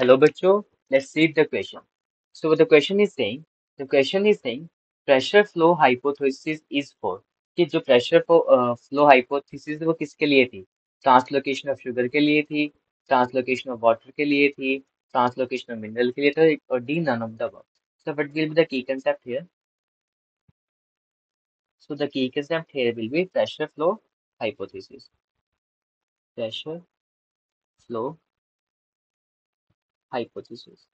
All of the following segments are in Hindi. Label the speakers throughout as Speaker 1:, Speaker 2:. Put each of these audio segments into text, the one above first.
Speaker 1: Hello, bachcho. Let's read the question. So the question is saying, pressure flow hypothesis is for कि जो pressure flow hypothesis है वो किसके लिए थी? Translocation of sugar के लिए थी, translocation of water के लिए थी, translocation of mineral के लिए था, और D none of the above. So what will be the key concept here? So the key concept here will be pressure flow hypothesis. Pressure flow hypothesis.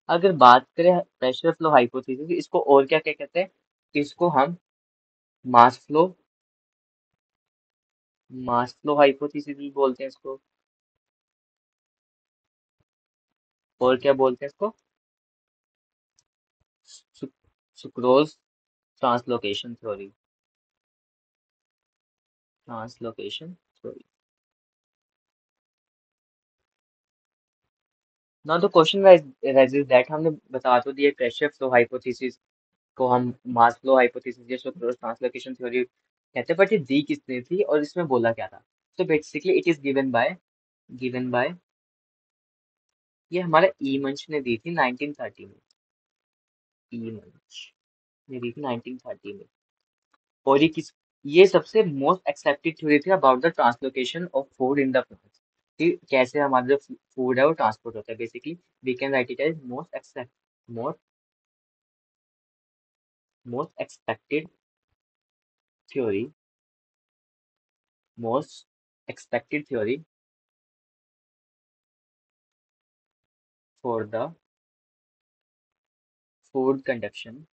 Speaker 1: अगर बात करें प्रेशर फ्लो हाइपोथेसिस, इसको और क्या क्या कहते हैं? इसको हम मास फ्लो हाइपोथेसिस भी बोलते हैं इसको। और क्या बोलते हैं इसको? Sucrose translocation theory. Translocation theory. ना तो क्वेश्चन राइजेस दैट हमने बता तो दिया प्रेशर फ्लो हाइपोथेसिस को हम मास फ्लो हाइपोथेसिस या सुक्रोज ट्रांसलोकेशन थ्योरी कहते हैं, बट ये दी किसने थी और इसमें बोला क्या था? तो basically it is given by ये हमारा ई मंच ने दी थी 1930 में। ई मंच ने दी थी 1930 में। और ये सबसे मोस्ट एक्सेप्टेड थ्योरी थी about the translocation of food in the plants, कि कैसे हमारा जो फूड है वो ट्रांसपोर्ट होता है। Basically we can write it as most most expected theory most expected theory for the food conduction.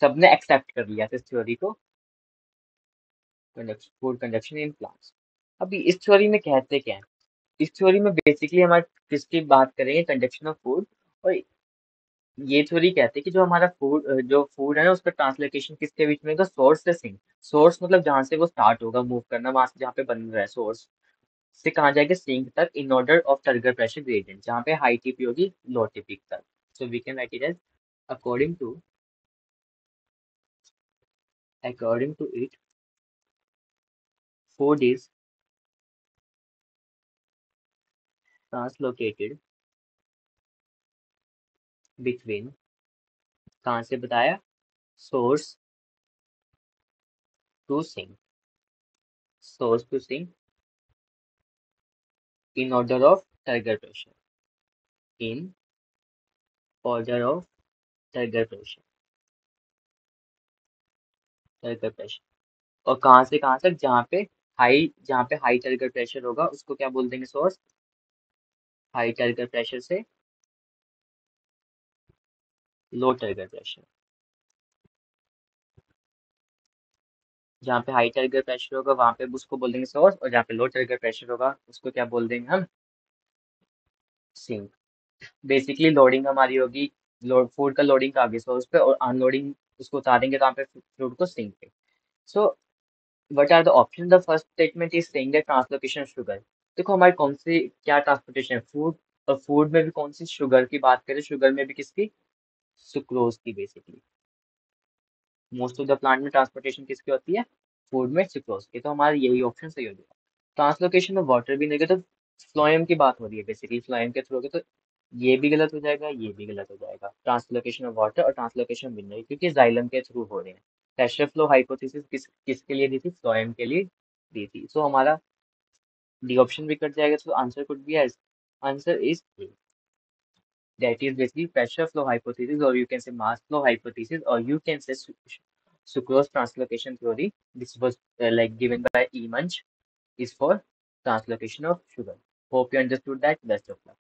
Speaker 1: सबने एक्सेप्ट कर लिया था इस थ्योरी को, फूड कंडक्शन इन प्लांट्स। अभी इस थ्योरी में कहते क्या है? इस थ्योरी में बेसिकली हमारे किसकी बात करेंगे? Conduction of food. और ये थ्योरी कहते हैं कि जो फूड है ना उसका ट्रांसलोकेशन किसके बीच में होगा? सोर्स से सिंक। सोर्स मतलब जहां से वो स्टार्ट होगा मूव करना, वहां से जहाँ पे बन रहा है सोर्स से कहाँ जाएगा? सिंक तक, in order of turgor pressure gradient, जहाँ पे हाई टीपी होगी लो टीपी तक। So we can write it as according to it food is translocated between, कहाँ से बताया? Source to sink. Source to sink in order of turgor pressure. In order of turgor pressure. Turgor pressure. और कहाँ से कहाँ तक? जहाँ पे हाई टर्गर प्रेशर होगा उसको क्या बोल देंगे? सोर्स। हाई टर्गर प्रेशर से लो टर्गर प्रेशर। जहाँ पे हाई टर्गर प्रेशर होगा वहां पे उसको बोल देंगे सोर्स, और जहाँ पे लो टर्गर प्रेशर होगा उसको क्या बोल देंगे हम? सिंक। बेसिकली लोडिंग हमारी होगी, फूड का लोडिंग आगे सोर्स पे और अनलोडिंग उसको उतारेंगे कहाँ पे? फूड को सिंक पे। So what are the option? The first statement is saying that translocation sugar. देखो हमारी कौन सी क्या ट्रांसपोर्टेशन है? फूड। और फूड में भी कौन सी? शुगर की बात करें, शुगर में भी किसकी? सुक्रोज की। Basically most of the plant में ट्रांसपोर्टेशन किसकी होती है? फूड में सुक्रोज की। तो हमारा यही ऑप्शन सही हो जाएगा। ट्रांसलोकेशन में वाटर भी नहीं, तो फ्लोएम की बात हो रही है बेसिकली, फ्लोएम के थ्रू होगी तो ये भी गलत हो जाएगा, ये भी गलत हो जाएगा। ट्रांसलोकेशन ऑफ वाटर और ट्रांसलोकेशन मिनरल क्योंकि जाइलम के थ्रू हो रहे हैं। प्रेशर फ्लो हाइपोथेसिस किसके लिए दी थी? फ्लोएम के लिए दी थी। सो हमारा डी ऑप्शन भी कट जाएगा, तो answer could be as answer is A, that is basically pressure flow hypothesis, or you can say mass flow hypothesis, or you can say sucrose translocation theory. This was like given by E. Munch, is for translocation of sugar. Hope you understood that. Best of luck.